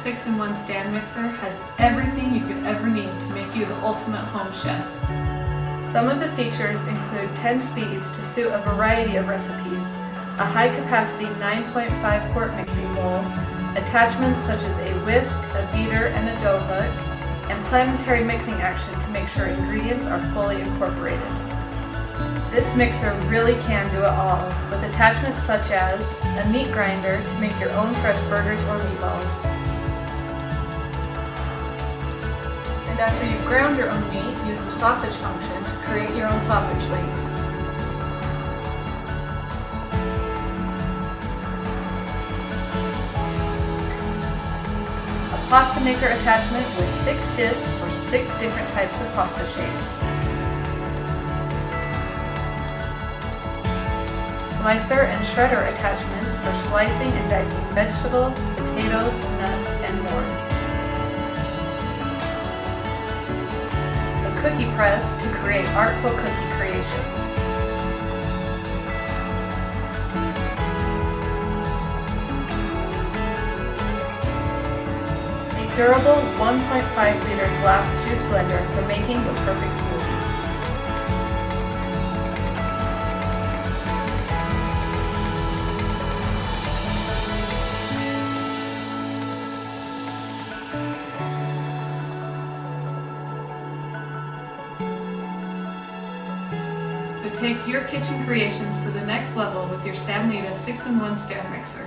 6-in-1 stand mixer has everything you could ever need to make you the ultimate home chef. Some of the features include 10 speeds to suit a variety of recipes, a high-capacity 9.5 quart mixing bowl, attachments such as a whisk, a beater, and a dough hook, and planetary mixing action to make sure ingredients are fully incorporated. This mixer really can do it all, with attachments such as a meat grinder to make your own fresh burgers or meatballs. And after you've ground your own meat, use the sausage function to create your own sausage links. A pasta maker attachment with 6 discs for 6 different types of pasta shapes. Slicer and shredder attachments for slicing and dicing vegetables, potatoes, nuts, and more. A cookie press to create artful cookie creations. A durable 1.5-liter glass juice blender for making the perfect smoothie. So take your kitchen creations to the next level with your Samlita 6-in-1 stand mixer.